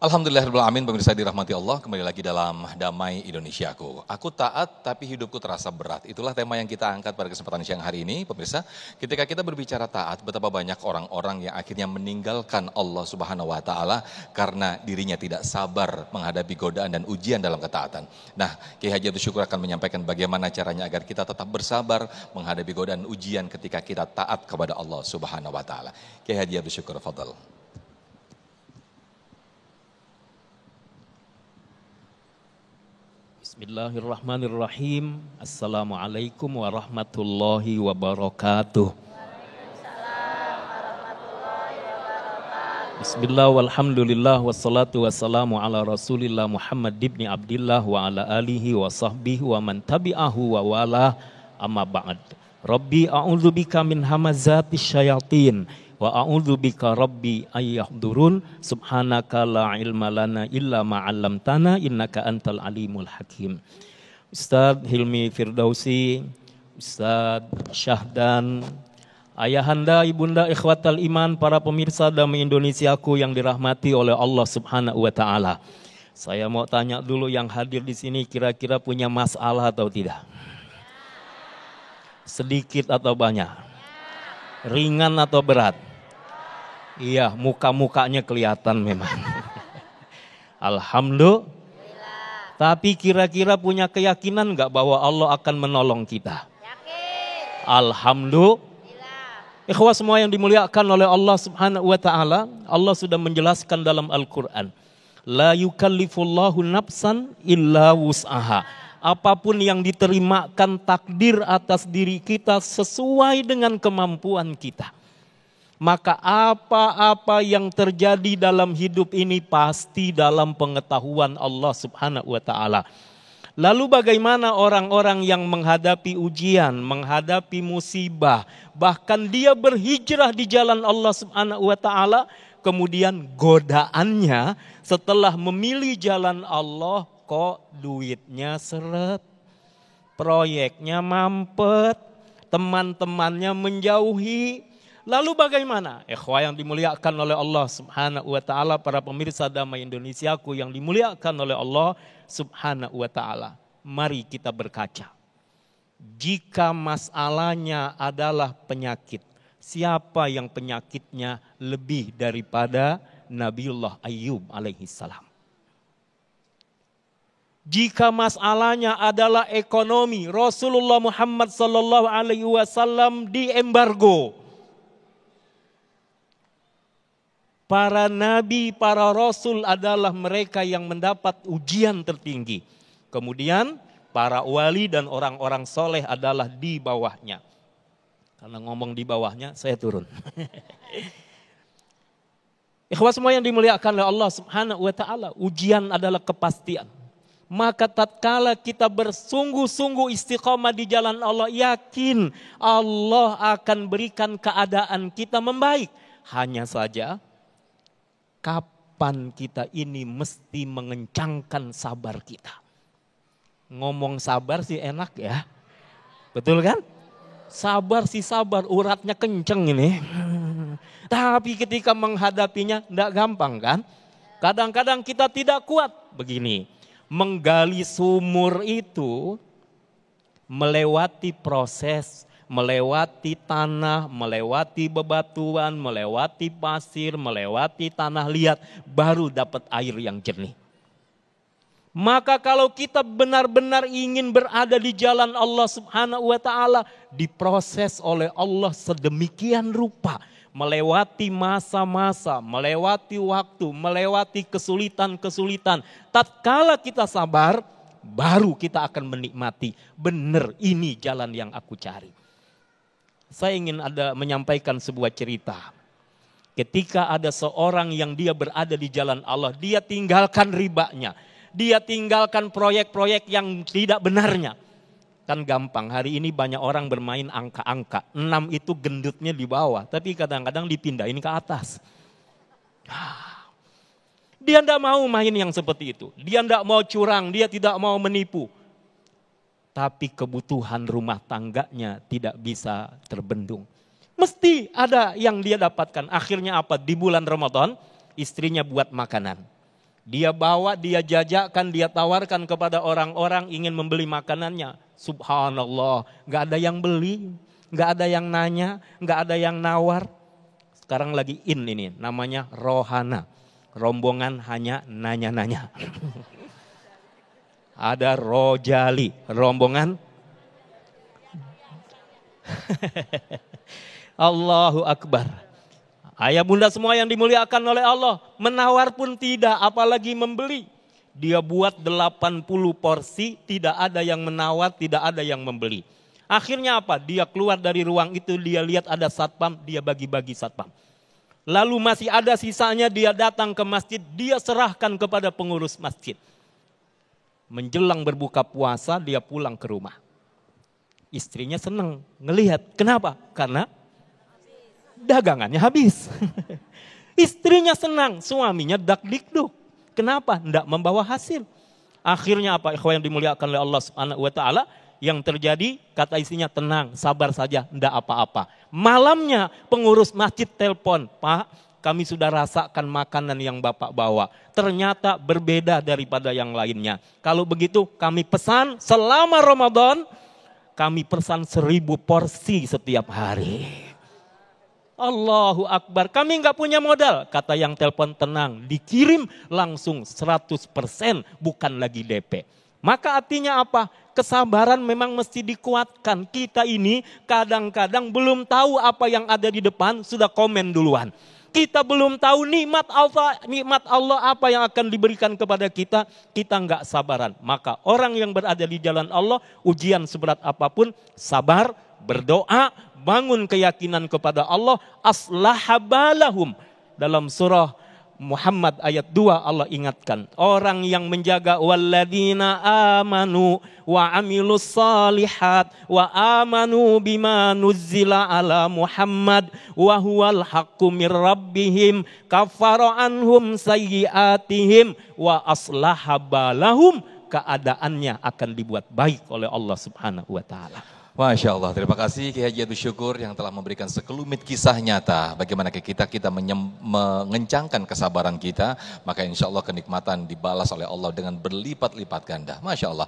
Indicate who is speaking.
Speaker 1: Alhamdulillahirrahmanirrahim, pemirsa dirahmati Allah, kembali lagi dalam Damai Indonesiaku. Aku taat tapi hidupku terasa berat. Itulah tema yang kita angkat pada kesempatan siang hari ini, pemirsa. Ketika kita berbicara taat, betapa banyak orang-orang yang akhirnya meninggalkan Allah Subhanahu wa taala karena dirinya tidak sabar menghadapi godaan dan ujian dalam ketaatan. Nah, Kiai Haji Abdul Syukur akan menyampaikan bagaimana caranya agar kita tetap bersabar menghadapi godaan ujian ketika kita taat kepada Allah Subhanahu wa taala. Kiai Haji Abdul Syukur, fadhal.
Speaker 2: Bismillahirrahmanirrahim. Assalamualaikum warahmatullahi wabarakatuh. Bismillah walhamdulillah wassalatu wassalamu ala rasulillah Muhammad ibn Abdillah wa ala alihi wa sahbihi wa man tabi'ahu wa wala amma ba'd. Rabbi a'udzubika min hamazatis syayatin wa a'udzubika rabbi ayyahdurun. Subhanaka la ilma lana illa ma 'allamtana innaka antal alimul hakim. Ustaz Hilmi Firdausi, Ustaz Syahdan, ayahanda, ibunda, ikhwatal iman, para pemirsa Damai Indonesiaku yang dirahmati oleh Allah Subhanahu wa taala. Saya mau tanya dulu yang hadir di sini kira-kira punya masalah atau tidak? Sedikit atau banyak? Ringan atau berat? Iya, muka-mukanya kelihatan memang. Alhamdulillah. Tapi kira-kira punya keyakinan enggak bahwa Allah akan menolong kita? Yakin. Alhamdulillah. Ikhwah semua yang dimuliakan oleh Allah Subhanahu wa taala, Allah sudah menjelaskan dalam Al-Qur'an. La yukallifullahu nafsan illa wus'aha. Apapun yang diterimakan takdir atas diri kita sesuai dengan kemampuan kita. Maka apa-apa yang terjadi dalam hidup ini pasti dalam pengetahuan Allah Subhanahu wa taala. Lalu bagaimana orang-orang yang menghadapi ujian, menghadapi musibah, bahkan dia berhijrah di jalan Allah Subhanahu wa taala, kemudian godaannya setelah memilih jalan Allah kok duitnya seret, proyeknya mampet, teman-temannya menjauhi. Lalu bagaimana? Ikhwah yang dimuliakan oleh Allah Subhanahu wa taala, para pemirsa Damai Indonesiaku yang dimuliakan oleh Allah Subhanahu wa taala. Mari kita berkaca. Jika masalahnya adalah penyakit, siapa yang penyakitnya lebih daripada Nabiullah Ayyub alaihissalam? Jika masalahnya adalah ekonomi, Rasulullah Muhammad sallallahu alaihi wasallam diembargo. Para nabi, para rasul adalah mereka yang mendapat ujian tertinggi. Kemudian para wali dan orang-orang soleh adalah di bawahnya. Karena ngomong di bawahnya, saya turun. Ikhwah semua yang dimuliakan oleh Allah Subhanahu wa taala, ujian adalah kepastian. Maka tatkala kita bersungguh-sungguh istiqomah di jalan Allah, yakin Allah akan berikan keadaan kita membaik. Hanya saja kapan kita ini mesti mengencangkan sabar kita. Ngomong sabar sih enak ya. Betul kan? Sabar sih sabar, uratnya kenceng ini. Tapi ketika menghadapinya tidak gampang kan? Kadang-kadang kita tidak kuat. Begini, menggali sumur itu melewati proses, melewati tanah, melewati bebatuan, melewati pasir, melewati tanah liat, baru dapat air yang jernih. Maka kalau kita benar-benar ingin berada di jalan Allah Subhanahu wa taala, diproses oleh Allah sedemikian rupa, melewati masa-masa, melewati waktu, melewati kesulitan-kesulitan. Tatkala kita sabar, baru kita akan menikmati, benar ini jalan yang aku cari. Saya ingin menyampaikan sebuah cerita. Ketika ada seorang yang dia berada di jalan Allah, dia tinggalkan ribanya. Dia tinggalkan proyek-proyek yang tidak benarnya. Kan gampang, hari ini banyak orang bermain angka-angka. 6 itu gendutnya di bawah, tapi kadang-kadang dipindahin ke atas. Dia tidak mau main yang seperti itu. Dia tidak mau curang, dia tidak mau menipu. Tapi kebutuhan rumah tangganya tidak bisa terbendung. Mesti ada yang dia dapatkan. Akhirnya apa? Di bulan Ramadan, istrinya buat makanan. Dia bawa, dia jajakan, dia tawarkan kepada orang-orang ingin membeli makanannya. Subhanallah, gak ada yang beli, gak ada yang nanya, gak ada yang nawar. Sekarang lagi ini namanya rohana. Rombongan hanya nanya-nanya. Ada rojali, rombongan. Allahu Akbar. Ayah bunda semua yang dimuliakan oleh Allah, menawar pun tidak, apalagi membeli. Dia buat 80 porsi, tidak ada yang menawar, tidak ada yang membeli. Akhirnya apa? Dia keluar dari ruang itu, dia lihat ada satpam, dia bagi-bagi satpam. Lalu masih ada sisanya, dia datang ke masjid, dia serahkan kepada pengurus masjid. Menjelang berbuka puasa, dia pulang ke rumah. Istrinya senang ngelihat. Kenapa? Karena dagangannya habis. Istrinya senang, suaminya dak-dikduk. Kenapa? Tidak membawa hasil. Akhirnya apa? Ikhwan yang dimuliakan oleh Allah Subhanahu wa taala, yang terjadi kata istrinya, tenang, sabar saja, tidak apa-apa. Malamnya pengurus masjid telepon, Pak, kami sudah rasakan makanan yang Bapak bawa. Ternyata berbeda daripada yang lainnya. Kalau begitu kami pesan selama Ramadan, kami pesan 1000 porsi setiap hari. Allahu Akbar, kami nggak punya modal. Kata yang telepon, tenang, dikirim langsung 100%, bukan lagi DP. Maka artinya apa? Kesabaran memang mesti dikuatkan. Kita ini kadang-kadang belum tahu apa yang ada di depan, sudah komen duluan. Kita belum tahu nikmat Allah apa yang akan diberikan kepada kita, kita nggak sabaran. Maka orang yang berada di jalan Allah, ujian seberat apapun, sabar, berdoa, bangun keyakinan kepada Allah, aslahabalahum. Dalam surah Muhammad ayat 2 Allah ingatkan, orang yang menjaga walladzina amanu wa amilus salihat wa amanu bima nuzzila ala Muhammad wa huwal haqqu mir rabbihim kaffara anhum sayyiatihim wa aslaha balahum, keadaannya akan dibuat baik oleh Allah Subhanahu wa taala.
Speaker 1: Masya Allah, terima kasih Kiai Haji Abdul Syukur yang telah memberikan sekelumit kisah nyata bagaimana kita mengencangkan kesabaran kita, maka insya Allah kenikmatan dibalas oleh Allah dengan berlipat-lipat ganda. Masya Allah.